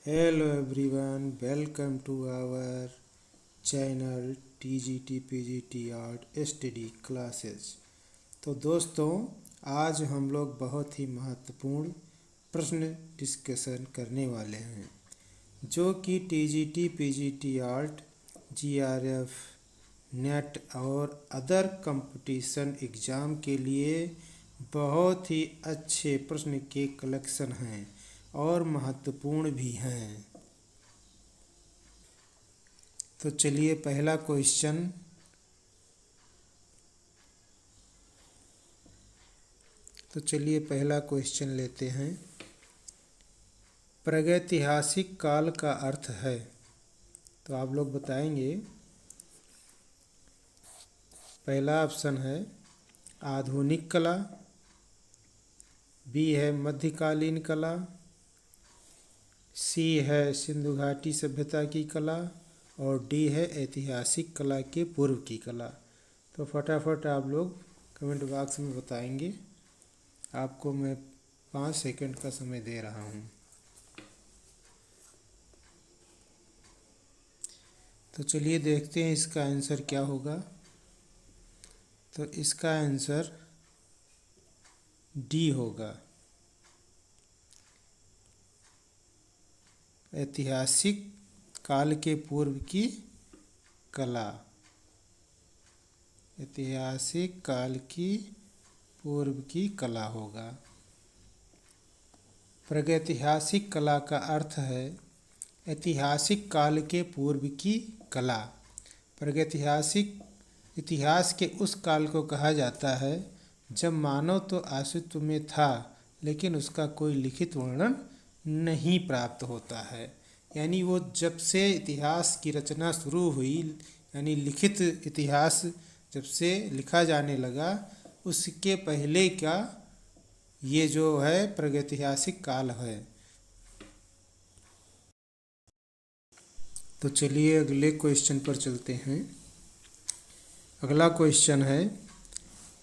Hello everyone, welcome to our channel TGT PGT Art Study Classes। तो दोस्तों, आज हम लोग बहुत ही महत्वपूर्ण प्रश्न डिस्कशन करने वाले हैं जो कि TGT PGT art GRF net और अदर कंपटीशन एग्ज़ाम के लिए बहुत ही अच्छे प्रश्न के कलेक्शन हैं और महत्वपूर्ण भी हैं। तो चलिए पहला क्वेश्चन लेते हैं। प्रागैतिहासिक काल का अर्थ है, तो आप लोग बताएंगे। पहला ऑप्शन है आधुनिक कला, बी है मध्यकालीन कला, सी है सिंधु घाटी सभ्यता की कला और डी है ऐतिहासिक कला के पूर्व की कला। तो फटाफट आप लोग कमेंट बॉक्स में बताएंगे। आपको मैं 5 सेकंड का समय दे रहा हूँ। तो चलिए देखते हैं इसका आंसर क्या होगा। तो इसका आंसर डी होगा, ऐतिहासिक काल के पूर्व की कला। ऐतिहासिक काल की पूर्व की कला होगा। प्रागैतिहासिक कला का अर्थ है ऐतिहासिक काल के पूर्व की कला। प्रागैतिहासिक इतिहास के उस काल को कहा जाता है जब मानव तो अस्तित्व में था लेकिन उसका कोई लिखित वर्णन नहीं प्राप्त होता है। यानी वो जब से इतिहास की रचना शुरू हुई, यानी लिखित इतिहास जब से लिखा जाने लगा, उसके पहले का ये जो है प्रागैतिहासिक काल है। तो चलिए अगले क्वेश्चन पर चलते हैं। अगला क्वेश्चन है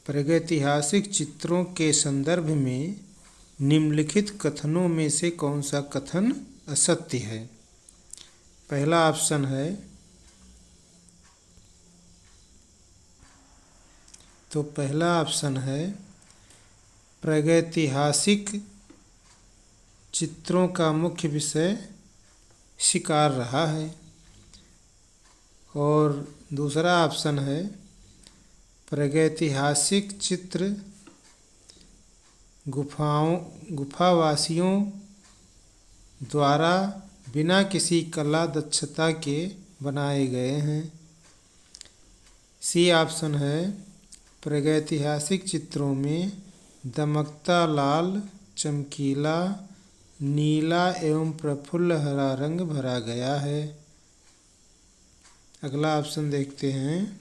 प्रागैतिहासिक चित्रों के संदर्भ में निम्नलिखित कथनों में से कौन सा कथन असत्य है। पहला ऑप्शन है, प्रागैतिहासिक चित्रों का मुख्य विषय शिकार रहा है। और दूसरा ऑप्शन है, प्रागैतिहासिक चित्र गुफावासियों द्वारा बिना किसी कला दक्षता के बनाए गए हैं। सी ऑप्शन है, प्रागैतिहासिक चित्रों में दमकता लाल, चमकीला, नीला एवं प्रफुल्ल हरा रंग भरा गया है। अगला ऑप्शन देखते हैं,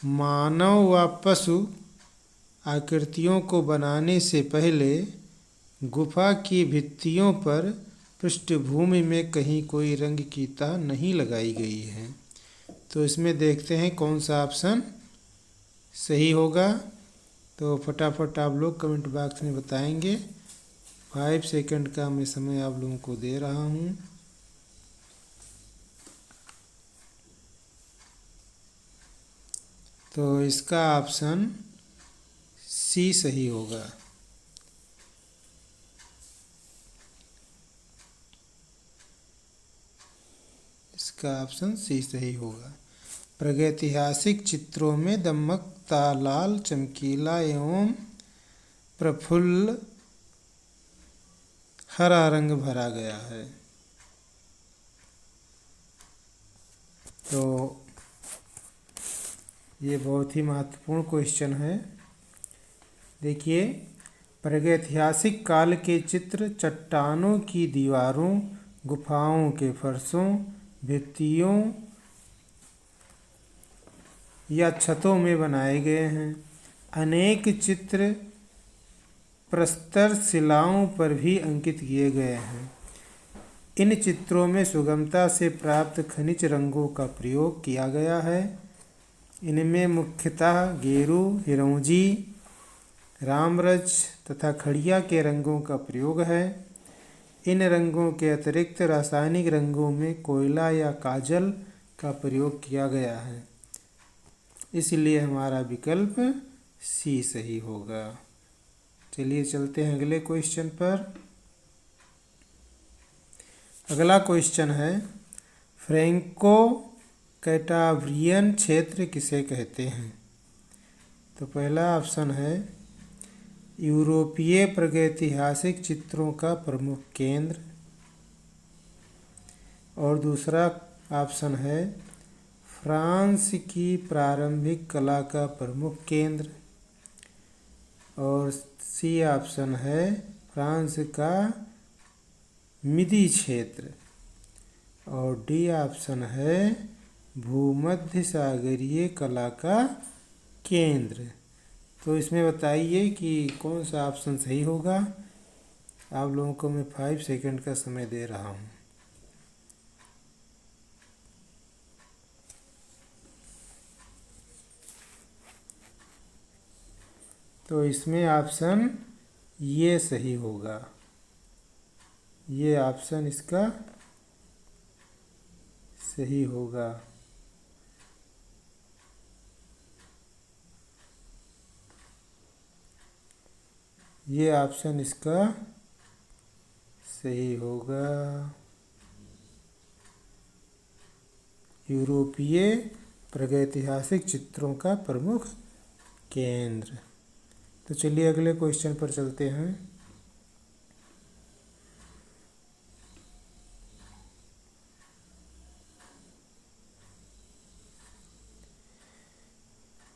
मानव व पशु आकृतियों को बनाने से पहले गुफा की भित्तियों पर पृष्ठभूमि में कहीं कोई रंग की तह नहीं लगाई गई है। तो इसमें देखते हैं कौन सा ऑप्शन सही होगा। तो फटाफट आप लोग कमेंट बॉक्स में बताएंगे। 5 सेकंड का मैं समय आप लोगों को दे रहा हूँ। तो इसका ऑप्शन सी सही होगा। इसका ऑप्शन सी सही होगा। प्रागैतिहासिक चित्रों में दमकता लाल, चमकीला एवं प्रफुल्ल हरा रंग भरा गया है। तो ये बहुत ही महत्वपूर्ण क्वेश्चन है। देखिए, प्रागैतिहासिक काल के चित्र चट्टानों की दीवारों, गुफाओं के फर्शों, भित्तियों या छतों में बनाए गए हैं। अनेक चित्र प्रस्तर शिलाओं पर भी अंकित किए गए हैं। इन चित्रों में सुगमता से प्राप्त खनिज रंगों का प्रयोग किया गया है। इनमें मुख्यतः गेरू, हिरौंजी, रामरज तथा खड़िया के रंगों का प्रयोग है। इन रंगों के अतिरिक्त रासायनिक रंगों में कोयला या काजल का प्रयोग किया गया है, इसलिए हमारा विकल्प सी सही होगा। चलिए चलते हैं अगले क्वेश्चन पर। अगला क्वेश्चन है, फ्रैंको कैटावरियन क्षेत्र किसे कहते हैं? तो पहला ऑप्शन है यूरोपीय प्रागैतिहासिक चित्रों का प्रमुख केंद्र, और दूसरा ऑप्शन है फ्रांस की प्रारंभिक कला का प्रमुख केंद्र, और सी ऑप्शन है फ्रांस का मिदी क्षेत्र, और डी ऑप्शन है भूमध्य सागरीय कला का केंद्र। तो इसमें बताइए कि कौन सा ऑप्शन सही होगा। आप लोगों को मैं 5 सेकंड का समय दे रहा हूँ। तो इसमें ऑप्शन ये सही होगा, ये ऑप्शन इसका सही होगा। ये ऑप्शन इसका सही होगा, यूरोपीय प्रागैतिहासिक चित्रों का प्रमुख केंद्र। तो चलिए अगले क्वेश्चन पर चलते हैं।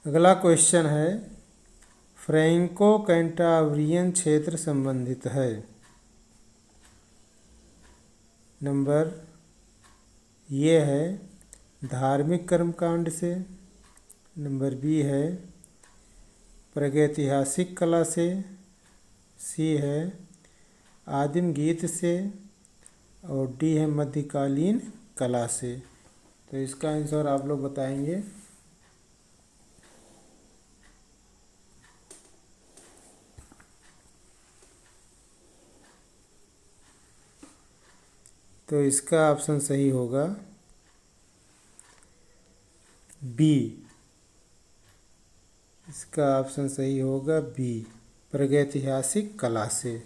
अगला क्वेश्चन है, फ्रैंको कैंटावरियन क्षेत्र संबंधित है। नंबर ये है धार्मिक कर्मकांड से, नंबर बी है प्रागैतिहासिक कला से, सी है आदिम गीत से, और डी है मध्यकालीन कला से। तो इसका आंसर आप लोग बताएंगे। तो इसका ऑप्शन सही होगा बी। इसका ऑप्शन सही होगा बी, प्रागैतिहासिक कला से।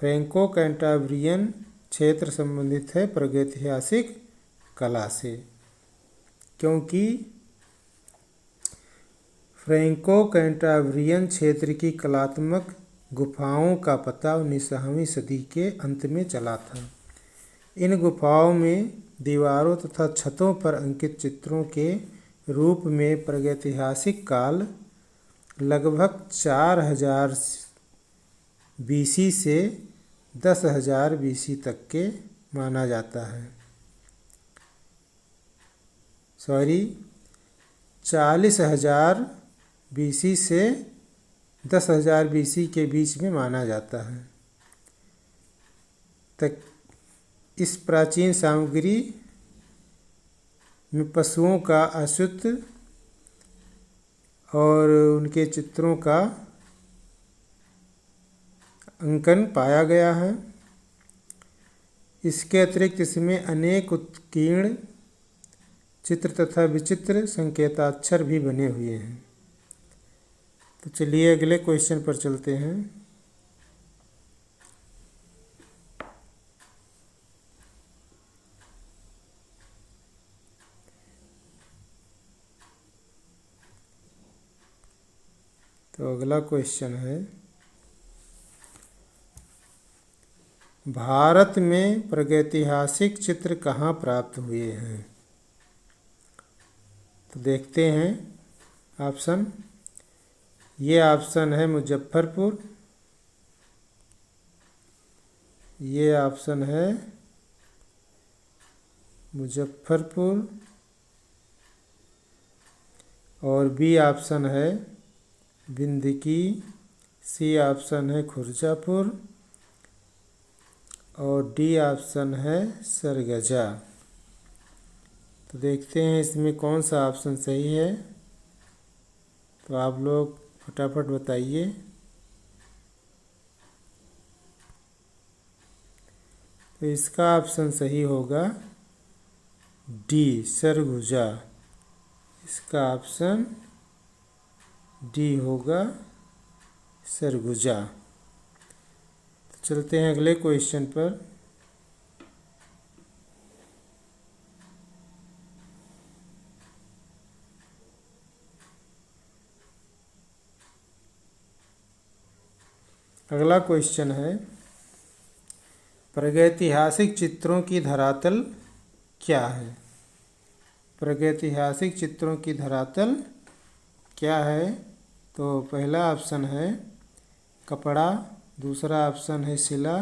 फ्रैंको कैंटावरियन क्षेत्र संबंधित है प्रागैतिहासिक कला से, क्योंकि फ्रैंको कैंटावरियन क्षेत्र की कलात्मक गुफाओं का पता 19वीं सदी के अंत में चला था। इन गुफाओं में दीवारों तथा छतों पर अंकित चित्रों के रूप में प्रागैतिहासिक काल लगभग 4000 बीसी से 10,000 बीसी तक के माना जाता है। 40,000 बीसी से 10,000 बीसी के बीच में माना जाता है। तक इस प्राचीन सामग्री में पशुओं का अश्वत्थ और उनके चित्रों का अंकन पाया गया है। इसके अतिरिक्त इसमें अनेक उत्कीर्ण चित्र तथा विचित्र संकेताक्षर भी बने हुए हैं। तो चलिए अगले क्वेश्चन पर चलते हैं। तो अगला क्वेश्चन है, भारत में प्रागैतिहासिक चित्र कहाँ प्राप्त हुए हैं? तो देखते हैं ऑप्शन। ये ऑप्शन है मुजफ्फरपुर, ये ऑप्शन है मुजफ्फरपुर, और बी ऑप्शन है बिंदकी, सी ऑप्शन है खुर्जापुर, और डी ऑप्शन है सरगजा। तो देखते हैं इसमें कौन सा ऑप्शन सही है। तो आप लोग फटाफट बताइए। तो इसका ऑप्शन सही होगा डी, सरगुजा। इसका ऑप्शन डी होगा सरगुजा। तो चलते हैं अगले क्वेश्चन पर। अगला क्वेश्चन है, प्रागैतिहासिक चित्रों की धरातल क्या है? प्रागैतिहासिक चित्रों की धरातल क्या है? तो पहला ऑप्शन है कपड़ा, दूसरा ऑप्शन है शिला,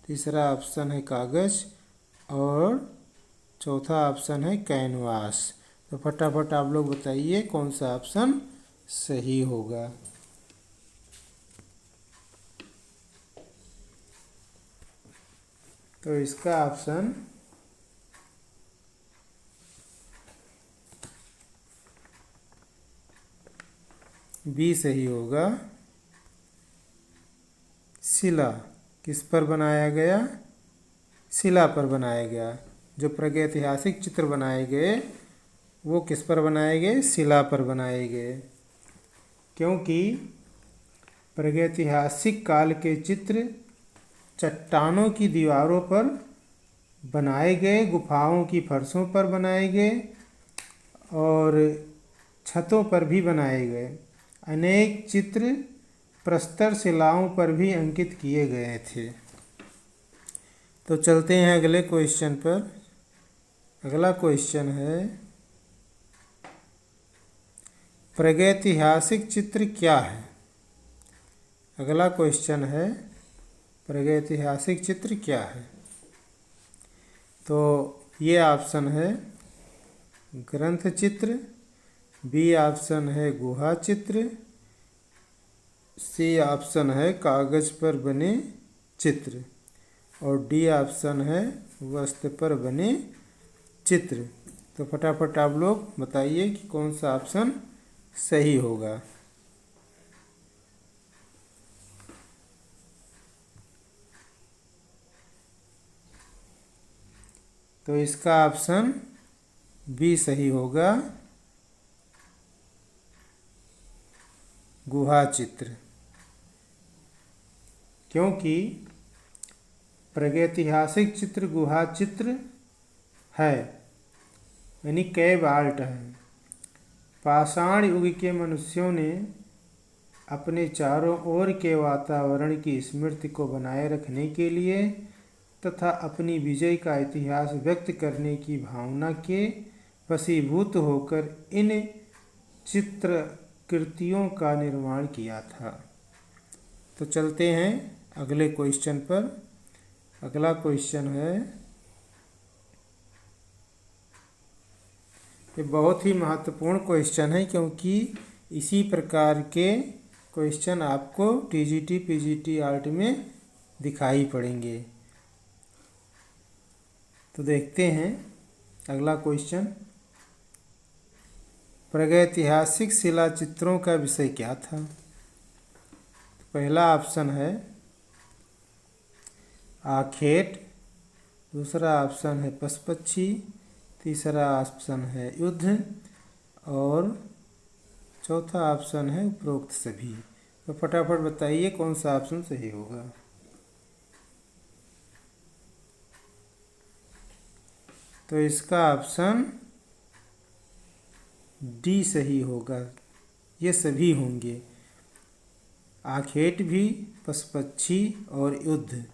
तीसरा ऑप्शन है कागज और चौथा ऑप्शन है कैनवास। तो फटाफट आप लोग बताइए कौन सा ऑप्शन सही होगा। तो इसका ऑप्शन बी सही होगा, शिला। किस पर बनाया गया? शिला पर बनाया गया। जो प्रागैतिहासिक चित्र बनाए गए वो किस पर बनाए गए? शिला पर बनाए गए। क्योंकि प्रागैतिहासिक काल के चित्र चट्टानों की दीवारों पर बनाए गए, गुफाओं की फर्शों पर बनाए गए और छतों पर भी बनाए गए। अनेक चित्र प्रस्तर शिलाओं पर भी अंकित किए गए थे। तो चलते हैं अगले क्वेश्चन पर। अगला क्वेश्चन है, प्रागैतिहासिक चित्र क्या है? अगला क्वेश्चन है, प्रागैतिहासिक चित्र क्या है? तो ये ऑप्शन है ग्रंथ चित्र, बी ऑप्शन है गुहा चित्र, सी ऑप्शन है कागज पर बने चित्र और डी ऑप्शन है वस्त्र पर बने चित्र। तो फटाफट आप लोग बताइए कि कौन सा ऑप्शन सही होगा। तो इसका ऑप्शन बी सही होगा, गुहा चित्र। क्योंकि प्रागैतिहासिक चित्र गुहा चित्र है, यानी कैव आर्ट है। पाषाण युग के मनुष्यों ने अपने चारों ओर के वातावरण की स्मृति को बनाए रखने के लिए तथा अपनी विजय का इतिहास व्यक्त करने की भावना के वशीभूत होकर इन चित्रकृतियों का निर्माण किया था। तो चलते हैं अगले क्वेश्चन पर। अगला क्वेश्चन है, ये बहुत ही महत्वपूर्ण क्वेश्चन है क्योंकि इसी प्रकार के क्वेश्चन आपको टीजीटी पीजीटी आर्ट में दिखाई पड़ेंगे। तो देखते हैं अगला क्वेश्चन, प्रागैतिहासिक शिला चित्रों का विषय क्या था? पहला ऑप्शन है आखेट, दूसरा ऑप्शन है पशुपक्षी, तीसरा ऑप्शन है युद्ध और चौथा ऑप्शन है उपरोक्त सभी। तो फटाफट बताइए कौन सा ऑप्शन सही होगा। तो इसका ऑप्शन डी सही होगा, ये सभी होंगे। आखेट भी, पशुपक्षी और युद्ध,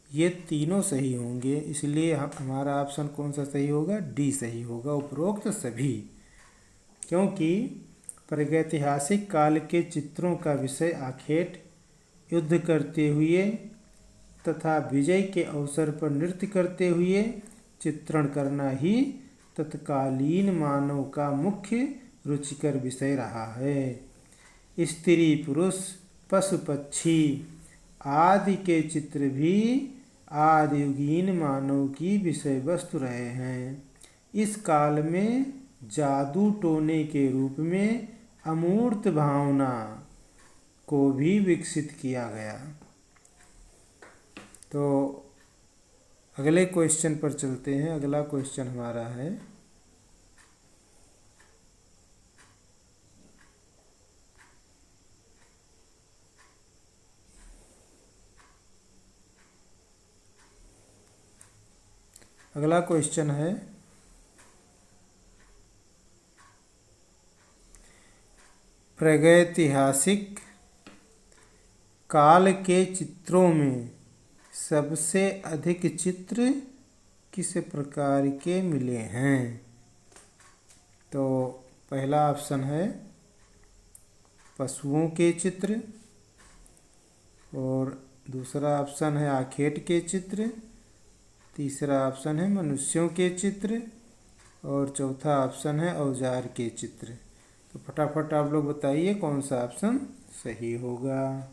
ये तीनों सही होंगे। इसलिए हमारा ऑप्शन कौन सा सही होगा? डी सही होगा, उपरोक्त सभी। क्योंकि प्रागैतिहासिक काल के चित्रों का विषय आखेट, युद्ध करते हुए तथा विजय के अवसर पर नृत्य करते हुए चित्रण करना ही तत्कालीन मानव का मुख्य रुचिकर विषय रहा है। स्त्री पुरुष पशु पक्षी आदि के चित्र भी आदियुगीन मानव की विषय वस्तु रहे हैं। इस काल में जादू टोने के रूप में अमूर्त भावना को भी विकसित किया गया। तो अगले क्वेश्चन पर चलते हैं। अगला क्वेश्चन हमारा है अगला क्वेश्चन है प्रागैतिहासिक काल के चित्रों में सबसे अधिक चित्र किस प्रकार के मिले हैं? तो पहला ऑप्शन है पशुओं के चित्र, और दूसरा ऑप्शन है आखेट के चित्र, तीसरा ऑप्शन है मनुष्यों के चित्र, और चौथा ऑप्शन है औजार के चित्र। तो फटाफट आप लोग बताइए कौन सा ऑप्शन सही होगा।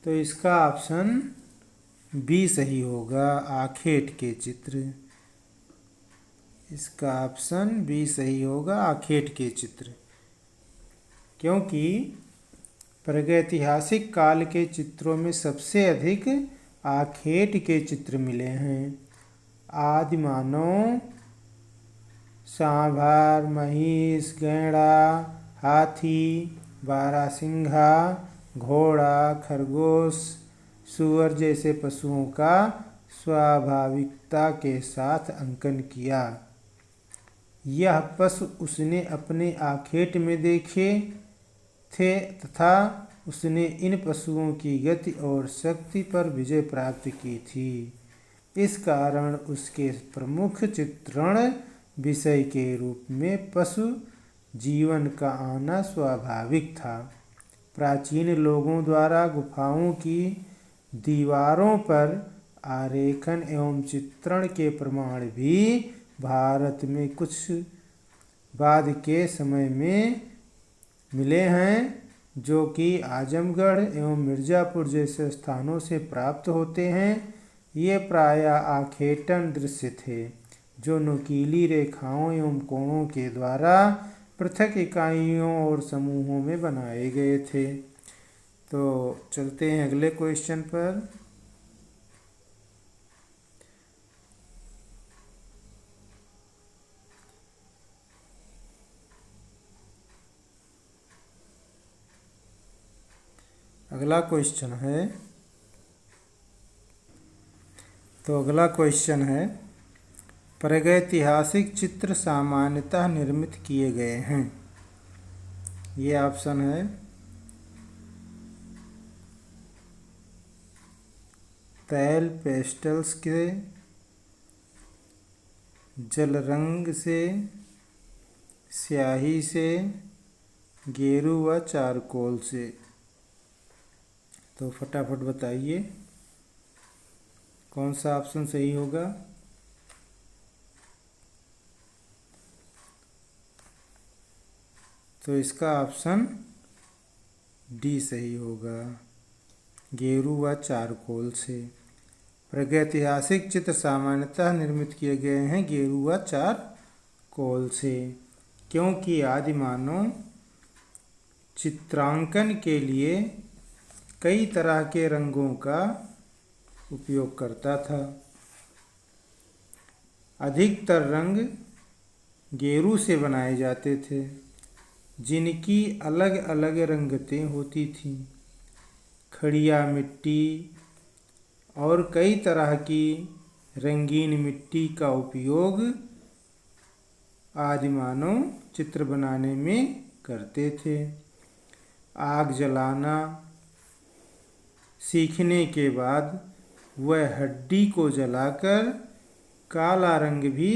तो इसका ऑप्शन बी सही होगा, आखेट के चित्र। इसका ऑप्शन बी सही होगा, आखेट के चित्र, क्योंकि प्रागैतिहासिक काल के चित्रों में सबसे अधिक आखेट के चित्र मिले हैं। आदि मानव, सांभर, महिष, गैंडा, हाथी, बारहसिंघा, घोड़ा, खरगोश, सूअर जैसे पशुओं का स्वाभाविकता के साथ अंकन किया। यह पशु उसने अपने आखेट में देखे थे तथा उसने इन पशुओं की गति और शक्ति पर विजय प्राप्त की थी। इस कारण उसके प्रमुख चित्रण विषय के रूप में पशु जीवन का आना स्वाभाविक था। प्राचीन लोगों द्वारा गुफाओं की दीवारों पर आरेखन एवं चित्रण के प्रमाण भी भारत में कुछ बाद के समय में मिले हैं, जो कि आजमगढ़ एवं मिर्ज़ापुर जैसे स्थानों से प्राप्त होते हैं। ये प्रायः आखेटन दृश्य थे, जो नुकीली रेखाओं एवं कोणों के द्वारा पृथक इकाइयों और समूहों में बनाए गए थे। तो चलते हैं अगले क्वेश्चन पर। अगला क्वेश्चन है प्रागैतिहासिक चित्र सामान्यतः निर्मित किए गए हैं। ये ऑप्शन है तैल पेस्टल्स के, जल रंग से, स्याही से, गेरू व चारकोल से। तो फटाफट बताइए कौन सा ऑप्शन सही होगा। तो इसका ऑप्शन डी सही होगा, गेरू व चारकोल से। प्रागैतिहासिक चित्र सामान्यतः निर्मित किए गए हैं गेरू व चारकोल से, क्योंकि आदि मानव चित्रांकन के लिए कई तरह के रंगों का उपयोग करता था। अधिकतर रंग गेरू से बनाए जाते थे, जिनकी अलग अलग रंगतें होती थीं। खड़िया मिट्टी और कई तरह की रंगीन मिट्टी का उपयोग आदि मानव चित्र बनाने में करते थे। आग जलाना सीखने के बाद वह हड्डी को जलाकर काला रंग भी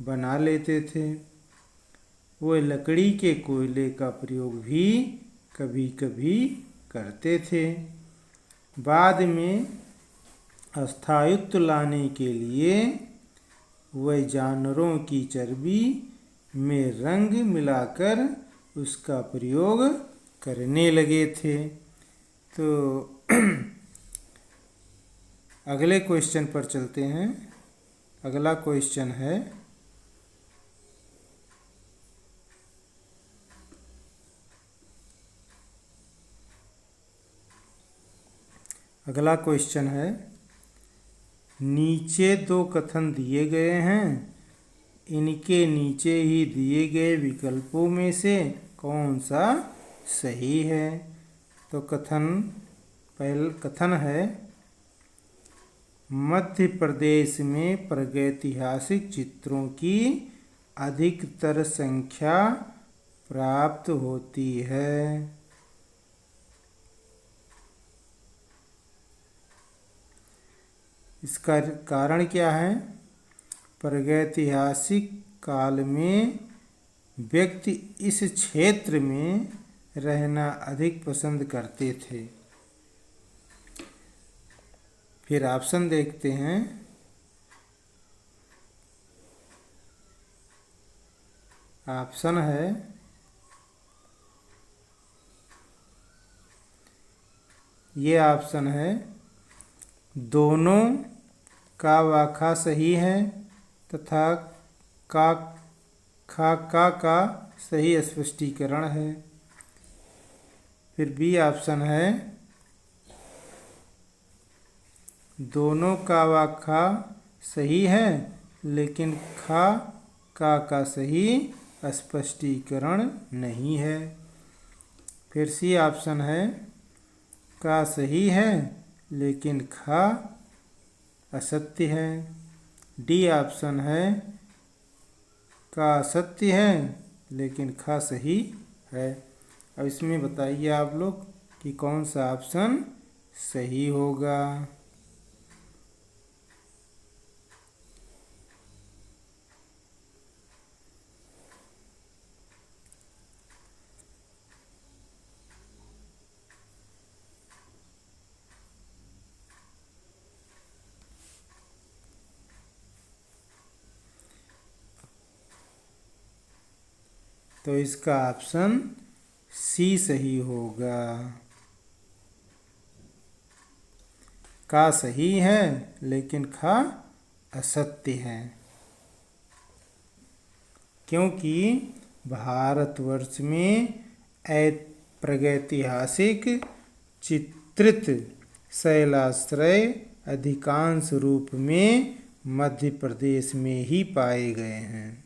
बना लेते थे। वह लकड़ी के कोयले का प्रयोग भी कभी कभी करते थे। बाद में स्थायित्व लाने के लिए वह जानवरों की चर्बी में रंग मिलाकर उसका प्रयोग करने लगे थे। तो अगले क्वेश्चन पर चलते हैं। अगला क्वेश्चन है, नीचे दो कथन दिए गए हैं, इनके नीचे ही दिए गए विकल्पों में से कौन सा सही है। तो पहला कथन है, मध्य प्रदेश में प्रागैतिहासिक चित्रों की अधिकतर संख्या प्राप्त होती है। इसका कारण क्या है? प्रागैतिहासिक काल में व्यक्ति इस क्षेत्र में रहना अधिक पसंद करते थे। फिर ऑप्शन देखते हैं। ऑप्शन है, ये ऑप्शन है, दोनों का वाखा सही है तथा का का सही स्पष्टीकरण है। फिर बी ऑप्शन है, दोनों का वाखा सही है लेकिन का सही स्पष्टीकरण नहीं है। फिर सी ऑप्शन है, का सही है लेकिन खा असत्य है। डी ऑप्शन है, का सत्य है लेकिन खा सही है। अब इसमें बताइए आप लोग कि कौन सा ऑप्शन सही होगा। तो इसका ऑप्शन सी सही होगा। का सही है लेकिन खा असत्य है, क्योंकि भारतवर्ष में प्रागैतिहासिक चित्रित शैलाश्रय अधिकांश रूप में मध्य प्रदेश में ही पाए गए हैं।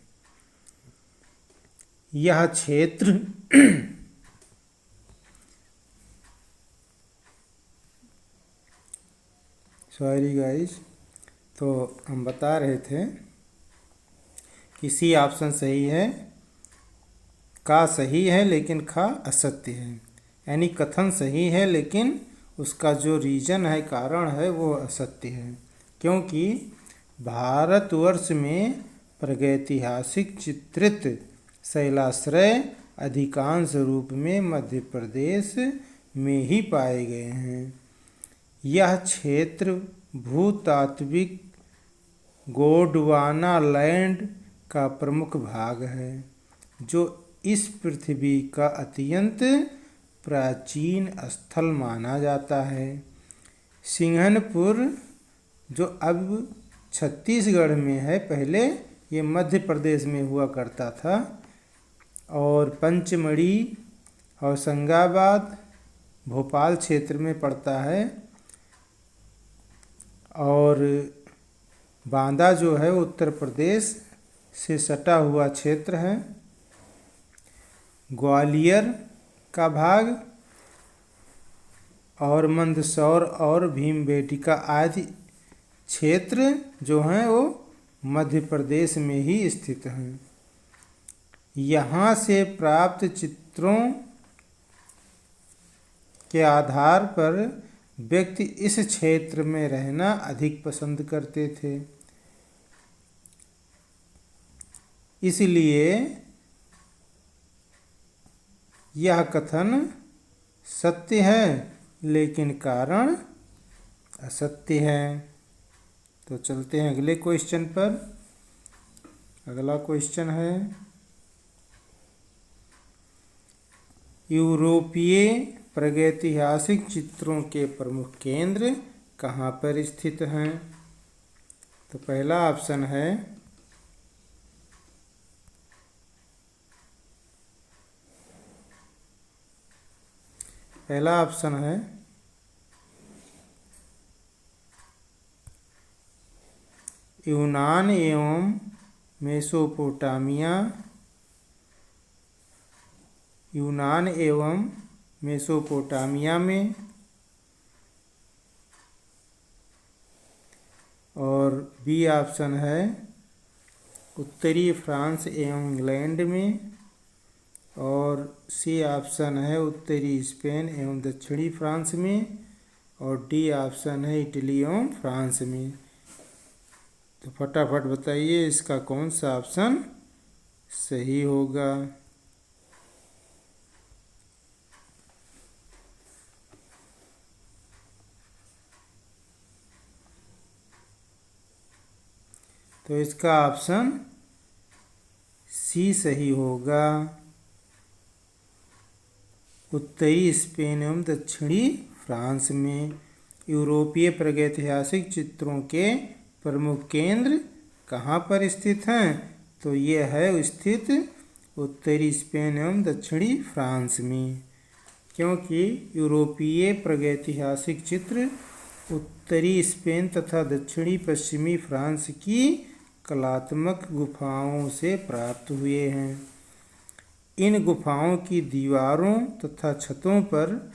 यह क्षेत्र सॉरी गाइस, तो हम बता रहे थे कि सी ऑप्शन सही है, का सही है लेकिन खा असत्य है। यानी कथन सही है लेकिन उसका जो रीजन है, कारण है, वो असत्य है, क्योंकि भारतवर्ष में प्रागैतिहासिक चित्रित शैलाश्रय अधिकांश रूप में मध्य प्रदेश में ही पाए गए हैं। यह क्षेत्र भूतात्विक गोंडवानालैंड का प्रमुख भाग है, जो इस पृथ्वी का अत्यंत प्राचीन स्थल माना जाता है। सिंघनपुर, जो अब छत्तीसगढ़ में है, पहले ये मध्य प्रदेश में हुआ करता था, और पंचमढ़ी होशंगाबाद भोपाल क्षेत्र में पड़ता है, और बांदा जो है उत्तर प्रदेश से सटा हुआ क्षेत्र है। ग्वालियर का भाग और मंदसौर और भीमबेटका आदि क्षेत्र जो हैं वो मध्य प्रदेश में ही स्थित हैं। यहाँ से प्राप्त चित्रों के आधार पर व्यक्ति इस क्षेत्र में रहना अधिक पसंद करते थे। इसलिए यह कथन सत्य है लेकिन कारण असत्य है। तो चलते हैं अगले क्वेश्चन पर। अगला क्वेश्चन है, यूरोपीय प्रागैतिहासिक चित्रों के प्रमुख केंद्र कहाँ पर स्थित हैं? तो पहला ऑप्शन है यूनान एवं मेसोपोटामिया में, और बी ऑप्शन है उत्तरी फ्रांस एवं इंग्लैंड में, और सी ऑप्शन है उत्तरी स्पेन एवं दक्षिणी फ्रांस में, और डी ऑप्शन है इटली एवं फ्रांस में। तो फटाफट बताइए इसका कौन सा ऑप्शन सही होगा। तो इसका ऑप्शन सी सही होगा, उत्तरी स्पेन एवं दक्षिणी फ्रांस में। यूरोपीय प्रागैतिहासिक चित्रों के प्रमुख केंद्र कहाँ पर स्थित हैं? तो ये है स्थित उत्तरी स्पेन एवं दक्षिणी फ्रांस में, क्योंकि यूरोपीय प्रागैतिहासिक चित्र उत्तरी स्पेन तथा दक्षिणी पश्चिमी फ्रांस की कलात्मक गुफाओं से प्राप्त हुए हैं। इन गुफाओं की दीवारों तथा छतों पर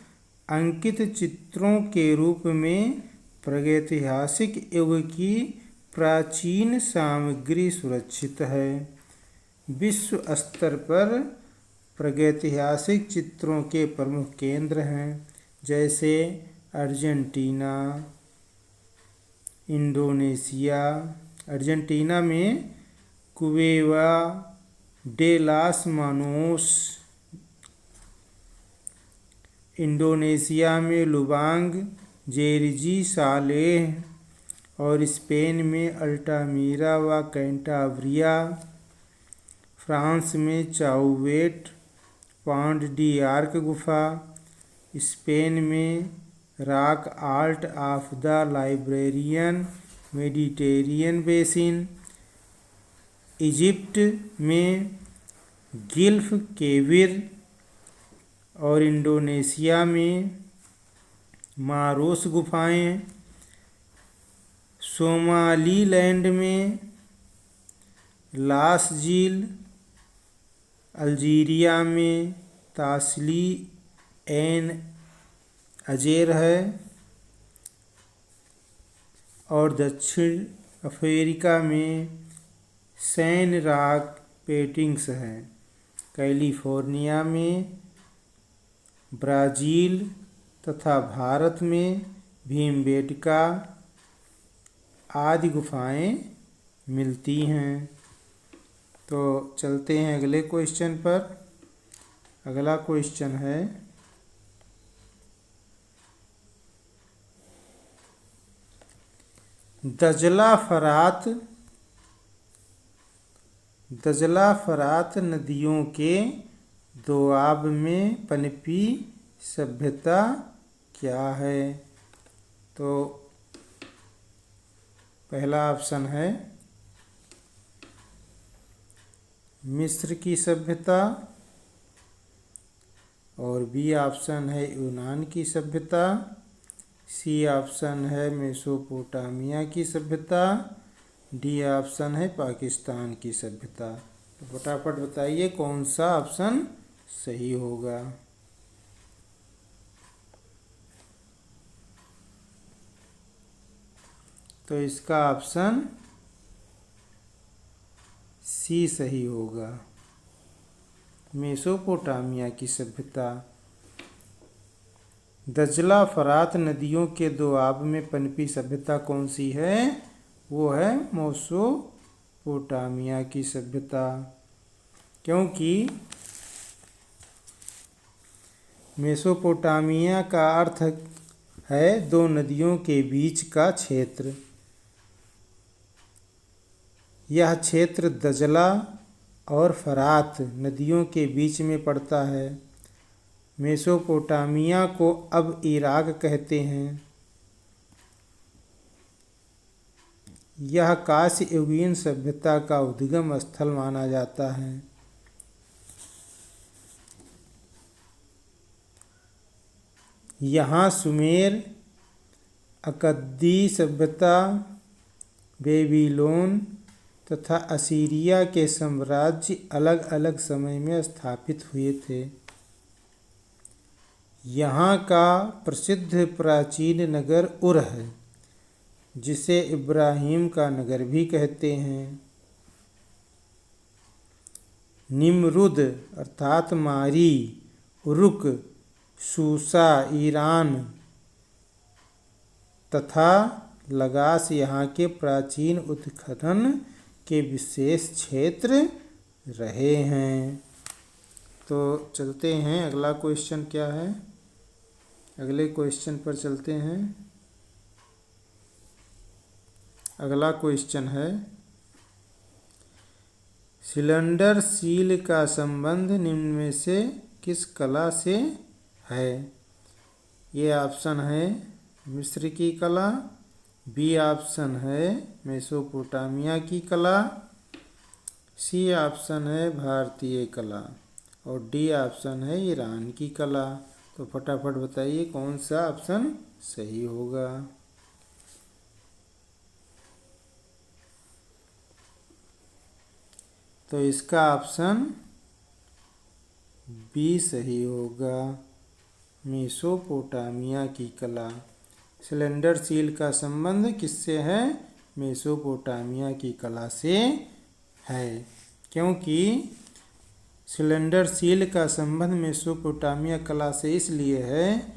अंकित चित्रों के रूप में प्रागैतिहासिक युग की प्राचीन सामग्री सुरक्षित है। विश्व स्तर पर प्रागैतिहासिक चित्रों के प्रमुख केंद्र हैं, जैसे अर्जेंटीना, इंडोनेशिया। अर्जेंटीना में कुएवा डे लास मानोस, इंडोनेशिया में लुबांग, जेरजी सालेह, और स्पेन में अल्टामीरा व कैंटाब्रिया। फ्रांस में चाउवेट, पॉन्ड डी आर्क गुफा। स्पेन में rock art of the librarian Mediterranean basin. Egypt में गिल्फ केविर, और इंडोनेशिया में मारोस गुफाएं। सोमालीलैंड में लास झील। अल्जीरिया में तासली एन अजेर है, और दक्षिण अफ्रीका में सैन रॉक पेंटिंग्स है। कैलिफोर्निया में, ब्राज़ील तथा भारत में भीमबेटका आदि गुफाएं मिलती हैं। तो चलते हैं अगले क्वेश्चन पर। अगला क्वेश्चन है दजला फरात नदियों के दोआब में पनपी सभ्यता क्या है? तो पहला ऑप्शन है मिस्र की सभ्यता, और बी ऑप्शन है यूनान की सभ्यता, सी ऑप्शन है मेसोपोटामिया की सभ्यता, डी ऑप्शन है पाकिस्तान की सभ्यता। तो फटाफट बताइए कौन सा ऑप्शन सही होगा। तो इसका ऑप्शन सी सही होगा, मेसोपोटामिया की सभ्यता। दजला फरात नदियों के दोआब में पनपी सभ्यता कौन सी है? वो है मेसोपोटामिया की सभ्यता, क्योंकि मेसोपोटामिया का अर्थ है दो नदियों के बीच का क्षेत्र। यह क्षेत्र दजला और फरात नदियों के बीच में पड़ता है। मेसोपोटामिया को अब इराक कहते हैं। यह कांस्य युगीन सभ्यता का उद्गम स्थल माना जाता है। यहाँ सुमेर, अकद्दी सभ्यता, बेबीलोन तथा असीरिया के साम्राज्य अलग अलग समय में स्थापित हुए थे। यहाँ का प्रसिद्ध प्राचीन नगर उर है, जिसे इब्राहिम का नगर भी कहते हैं। निम्रुद अर्थात मारी, उरुक, सूसा, ईरान तथा लगास यहाँ के प्राचीन उत्खनन के विशेष क्षेत्र रहे हैं। तो चलते हैं, अगला क्वेश्चन क्या है। अगले क्वेश्चन पर चलते हैं। अगला क्वेश्चन है, सिलेंडर सील का संबंध निम्न में से किस कला से है। ये ऑप्शन है मिस्र की कला, बी ऑप्शन है मेसोपोटामिया की कला, सी ऑप्शन है भारतीय कला और डी ऑप्शन है ईरान की कला। तो फटाफट बताइए कौन सा ऑप्शन सही होगा। तो इसका ऑप्शन बी सही होगा, मेसोपोटामिया की कला। सिलेंडर सील का संबंध किससे है, मेसोपोटामिया की कला से है, क्योंकि सिलेंडर सील का संबंध मेसोपोटामिया कला से इसलिए है,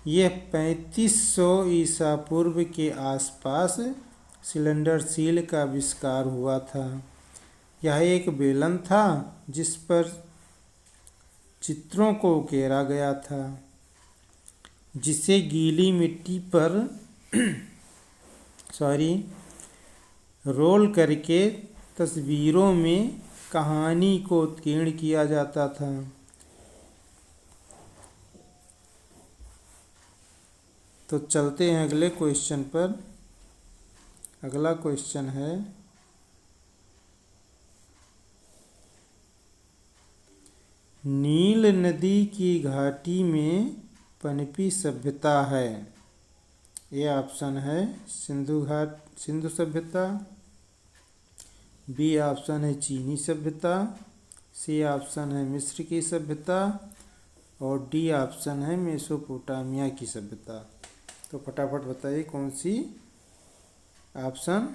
यह 3500 ईसा पूर्व के आसपास सिलेंडर सील का आविष्कार हुआ था। यह एक बेलन था जिस पर चित्रों को उकेरा गया था, जिसे गीली मिट्टी पर रोल करके तस्वीरों में कहानी को उत्कीर्ण किया जाता था। तो चलते हैं अगले क्वेश्चन पर। अगला क्वेश्चन है, नील नदी की घाटी में पनपी सभ्यता है। ये ऑप्शन है सिंधु सभ्यता, बी ऑप्शन है चीनी सभ्यता, सी ऑप्शन है मिस्र की सभ्यता और डी ऑप्शन है मेसोपोटामिया की सभ्यता। तो फटाफट बताइए कौन सी ऑप्शन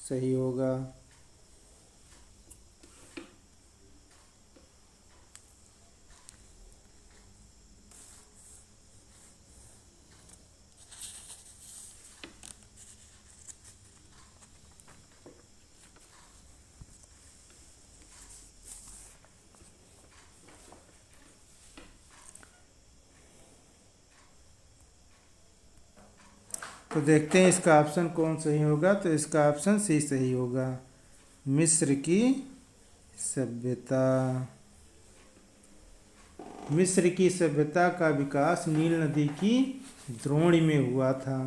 सही होगा। तो देखते हैं इसका ऑप्शन कौन सही होगा। तो इसका ऑप्शन सी सही होगा, मिस्र की सभ्यता। मिस्र की सभ्यता का विकास नील नदी की द्रोणी में हुआ था।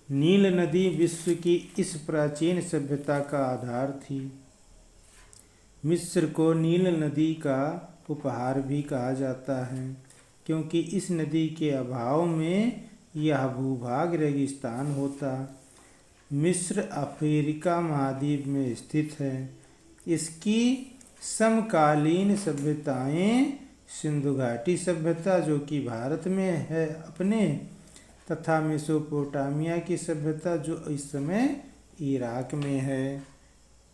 नील नदी विश्व की इस प्राचीन सभ्यता का आधार थी। मिस्र को नील नदी का उपहार भी कहा जाता है, क्योंकि इस नदी के अभाव में यह भूभाग रेगिस्तान होता। मिस्र अफ्रीका महाद्वीप में स्थित है। इसकी समकालीन सभ्यताएं सिंधु घाटी सभ्यता जो कि भारत में है अपने, तथा मेसोपोटामिया की सभ्यता जो इस समय इराक में है।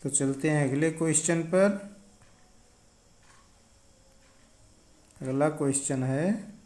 तो चलते हैं अगले क्वेश्चन पर। अगला क्वेश्चन है,